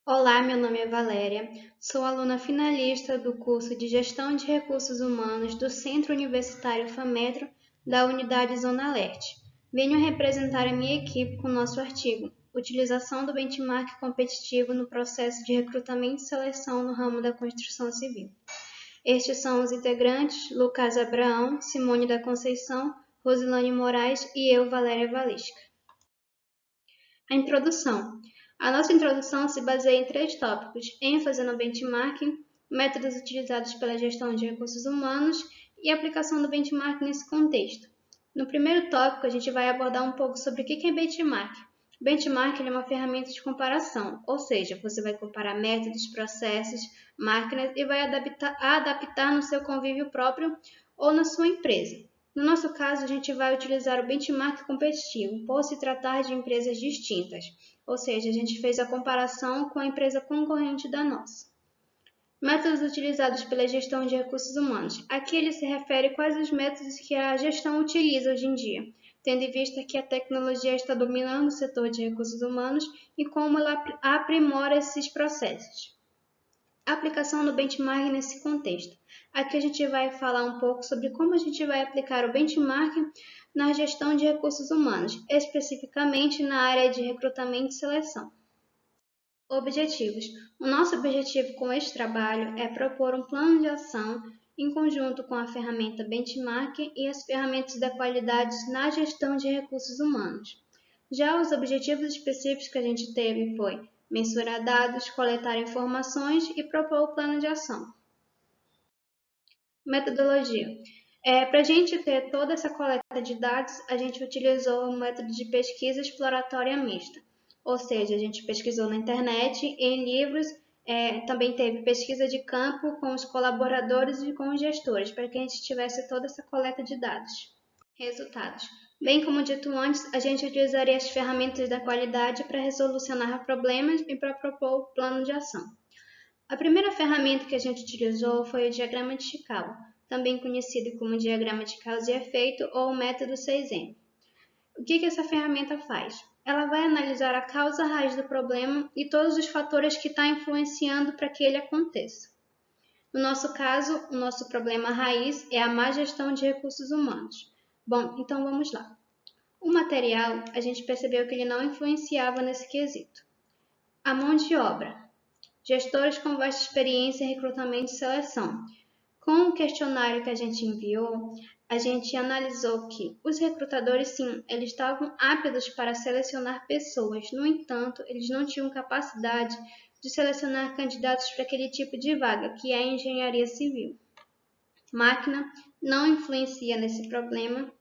Olá, meu nome é Valéria, sou aluna finalista do curso de Gestão de Recursos Humanos do Centro Universitário FAMetro da Unidade Zona Leste. Venho representar a minha equipe com nosso artigo Utilização do benchmark competitivo no processo de recrutamento e seleção no ramo da construção civil. Estes são os integrantes Lucas Abraão, Simone da Conceição, Rosilane Moraes e eu, Valéria Valisca. A introdução. A nossa introdução se baseia em 3 tópicos: ênfase no benchmarking, métodos utilizados pela gestão de recursos humanos e aplicação do benchmarking nesse contexto. No primeiro tópico, a gente vai abordar um pouco sobre o que é benchmark. Benchmarking é uma ferramenta de comparação, ou seja, você vai comparar métodos, processos, máquinas e vai adaptar no seu convívio próprio ou na sua empresa. No nosso caso, a gente vai utilizar o benchmark competitivo, por se tratar de empresas distintas, ou seja, a gente fez a comparação com a empresa concorrente da nossa. Métodos utilizados pela gestão de recursos humanos. Aqui ele se refere a quais os métodos que a gestão utiliza hoje em dia, tendo em vista que a tecnologia está dominando o setor de recursos humanos e como ela aprimora esses processos. Aplicação do benchmark nesse contexto. Aqui a gente vai falar um pouco sobre como a gente vai aplicar o benchmark na gestão de recursos humanos, especificamente na área de recrutamento e seleção. Objetivos. O nosso objetivo com este trabalho é propor um plano de ação em conjunto com a ferramenta Benchmark e as ferramentas da qualidade na gestão de recursos humanos. Já os objetivos específicos que a gente teve foi mensurar dados, coletar informações e propor o plano de ação. Metodologia. Para a gente ter toda essa coleta de dados, a gente utilizou o método de pesquisa exploratória mista, ou seja, a gente pesquisou na internet, em livros, também teve pesquisa de campo com os colaboradores e com os gestores, para que a gente tivesse toda essa coleta de dados. Resultados. Bem como dito antes, a gente utilizaria as ferramentas da qualidade para resolucionar problemas e para propor o plano de ação. A primeira ferramenta que a gente utilizou foi o diagrama de Chicago, também conhecido como diagrama de causa e efeito ou o método 6M. O que essa ferramenta faz? Ela vai analisar a causa raiz do problema e todos os fatores que estão influenciando para que ele aconteça. No nosso caso, o nosso problema raiz é a má gestão de recursos humanos. Bom, então vamos lá. O material, a gente percebeu que ele não influenciava nesse quesito. A mão de obra. Gestores com vasta experiência em recrutamento e seleção. Com o questionário que a gente enviou, a gente analisou que os recrutadores, sim, eles estavam aptos para selecionar pessoas. No entanto, eles não tinham capacidade de selecionar candidatos para aquele tipo de vaga, que é a engenharia civil. Máquina não influencia nesse problema.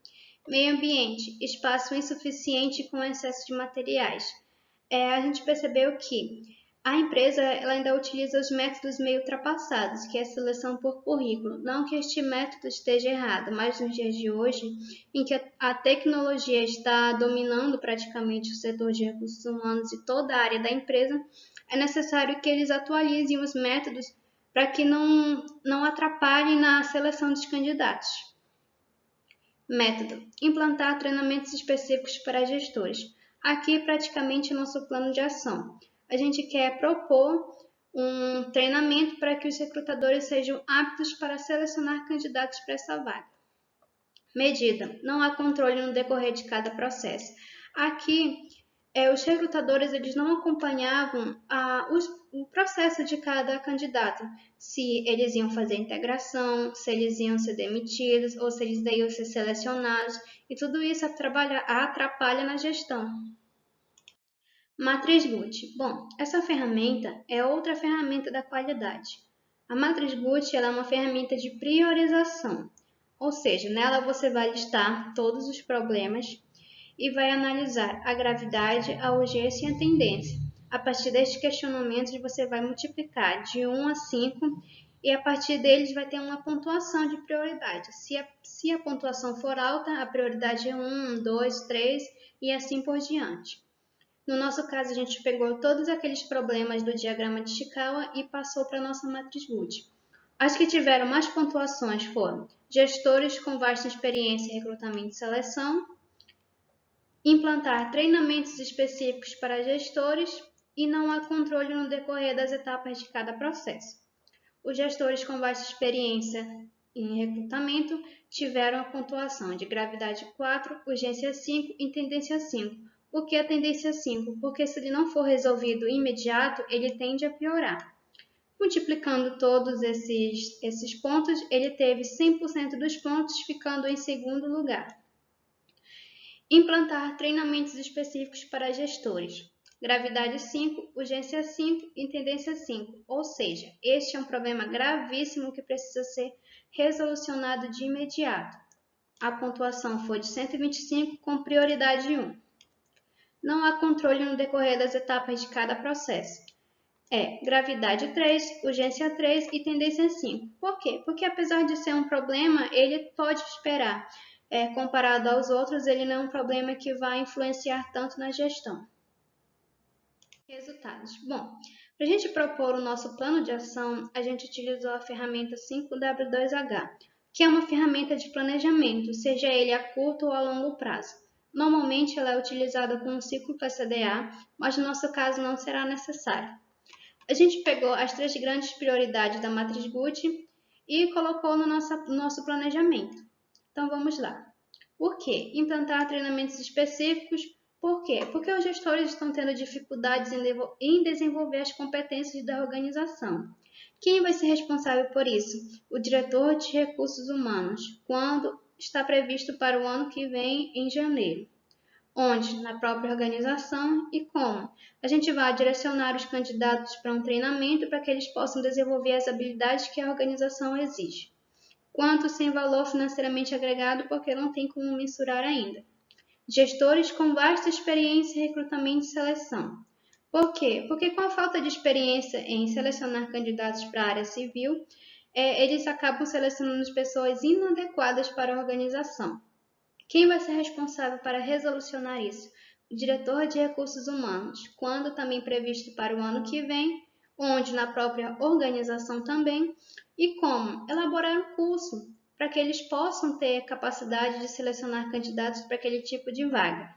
Meio ambiente, espaço insuficiente com excesso de materiais. A gente percebeu que a empresa ela ainda utiliza os métodos meio ultrapassados, que é a seleção por currículo. Não que este método esteja errado, mas nos dias de hoje, em que a tecnologia está dominando praticamente o setor de recursos humanos e toda a área da empresa, é necessário que eles atualizem os métodos para que não atrapalhem na seleção dos candidatos. Método: implantar treinamentos específicos para gestores. Aqui, praticamente, nosso plano de ação. A gente quer propor um treinamento para que os recrutadores sejam aptos para selecionar candidatos para essa vaga. Medida: não há controle no decorrer de cada processo. Aqui, os recrutadores eles não acompanhavam o processo de cada candidato, se eles iam fazer integração, se eles iam ser demitidos ou se eles iam ser selecionados, e tudo isso atrapalha na gestão. Matriz Gucci. Bom, essa ferramenta é outra ferramenta da qualidade. A Matriz Gucci ela é uma ferramenta de priorização, ou seja, nela você vai listar todos os problemas e vai analisar a gravidade, a urgência e a tendência. A partir destes questionamentos, você vai multiplicar de 1 a 5 e a partir deles vai ter uma pontuação de prioridade. Se a pontuação for alta, a prioridade é 1, 2, 3 e assim por diante. No nosso caso, a gente pegou todos aqueles problemas do diagrama de Chikawa e passou para a nossa matriz Gucci. As que tiveram mais pontuações foram gestores com vasta experiência em recrutamento e seleção, implantar treinamentos específicos para gestores e não há controle no decorrer das etapas de cada processo. Os gestores com vasta experiência em recrutamento tiveram a pontuação de gravidade 4, urgência 5 e tendência 5. Por que a tendência 5? Porque se ele não for resolvido imediato, ele tende a piorar. Multiplicando todos esses pontos, ele teve 100% dos pontos, ficando em segundo lugar. Implantar treinamentos específicos para gestores. Gravidade 5, urgência 5 e tendência 5. Ou seja, este é um problema gravíssimo que precisa ser resolucionado de imediato. A pontuação foi de 125 com prioridade 1. Não há controle no decorrer das etapas de cada processo. Gravidade 3, urgência 3 e tendência 5. Por quê? Porque apesar de ser um problema, ele pode esperar. Comparado aos outros, ele não é um problema que vai influenciar tanto na gestão. Resultados. Bom, para a gente propor o nosso plano de ação, a gente utilizou a ferramenta 5W2H, que é uma ferramenta de planejamento, seja ele a curto ou a longo prazo. Normalmente ela é utilizada com um ciclo PCDA, mas no nosso caso não será necessário. A gente pegou as 3 grandes prioridades da matriz Gucci e colocou no nosso planejamento. Então vamos lá. Por quê? Implantar treinamentos específicos. Por quê? Porque os gestores estão tendo dificuldades em desenvolver as competências da organização. Quem vai ser responsável por isso? O diretor de recursos humanos, quando está previsto para o ano que vem, em janeiro. Onde? Na própria organização e como? A gente vai direcionar os candidatos para um treinamento para que eles possam desenvolver as habilidades que a organização exige. Quanto sem valor financeiramente agregado, porque não tem como mensurar ainda. Gestores com vasta experiência em recrutamento e seleção. Por quê? Porque com a falta de experiência em selecionar candidatos para a área civil, eles acabam selecionando pessoas inadequadas para a organização. Quem vai ser responsável para resolucionar isso? O diretor de recursos humanos, quando também previsto para o ano que vem, onde na própria organização também, e como? Elaborar um curso para que eles possam ter capacidade de selecionar candidatos para aquele tipo de vaga.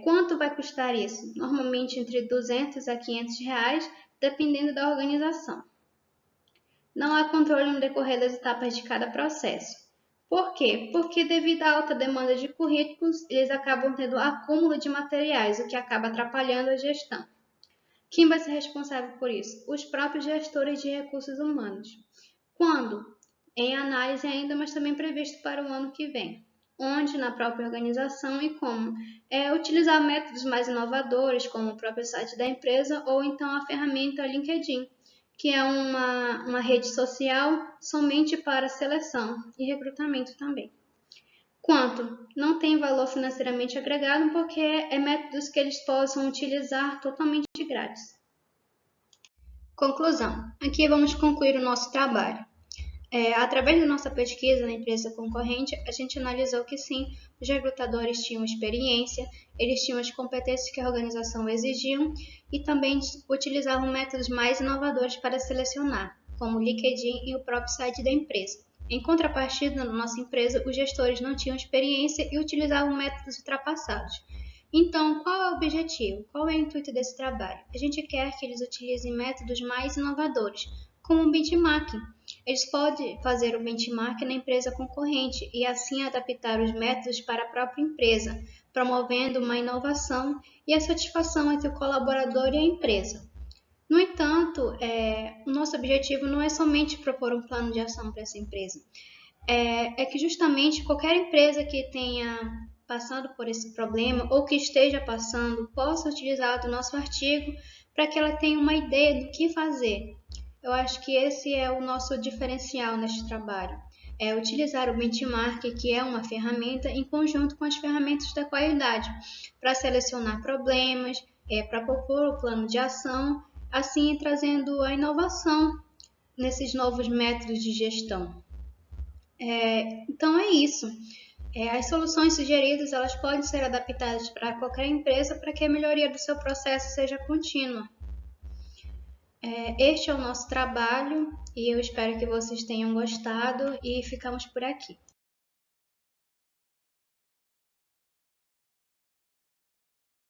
Quanto vai custar isso? Normalmente entre R$ 200 a R$ 500, dependendo da organização. Não há controle no decorrer das etapas de cada processo. Por quê? Porque devido à alta demanda de currículos, eles acabam tendo acúmulo de materiais, o que acaba atrapalhando a gestão. Quem vai ser responsável por isso? Os próprios gestores de recursos humanos. Quando? Em análise ainda, mas também previsto para o ano que vem. Onde? Na própria organização e como? Utilizar métodos mais inovadores, como o próprio site da empresa ou então a ferramenta LinkedIn, que é uma rede social somente para seleção e recrutamento também. Quanto? Não tem valor financeiramente agregado porque é métodos que eles possam utilizar totalmente grátis. Conclusão. Aqui vamos concluir o nosso trabalho. Através da nossa pesquisa na empresa concorrente, a gente analisou que sim, os recrutadores tinham experiência, eles tinham as competências que a organização exigia e também utilizavam métodos mais inovadores para selecionar, como o LinkedIn e o próprio site da empresa. Em contrapartida, na nossa empresa, os gestores não tinham experiência e utilizavam métodos ultrapassados. Então, qual é o objetivo? Qual é o intuito desse trabalho? A gente quer que eles utilizem métodos mais inovadores, como o benchmarking. Eles podem fazer o benchmark na empresa concorrente e assim adaptar os métodos para a própria empresa, promovendo uma inovação e a satisfação entre o colaborador e a empresa. No entanto, o nosso objetivo não é somente propor um plano de ação para essa empresa. É que justamente qualquer empresa que tenha passado por esse problema ou que esteja passando possa utilizar do nosso artigo para que ela tenha uma ideia do que fazer. Eu acho que esse é o nosso diferencial neste trabalho. Utilizar o benchmark, que é uma ferramenta, em conjunto com as ferramentas da qualidade, para selecionar problemas, para propor o plano de ação, assim trazendo a inovação nesses novos métodos de gestão. Então é isso. As soluções sugeridas elas podem ser adaptadas para qualquer empresa para que a melhoria do seu processo seja contínua. Este é o nosso trabalho e eu espero que vocês tenham gostado e ficamos por aqui.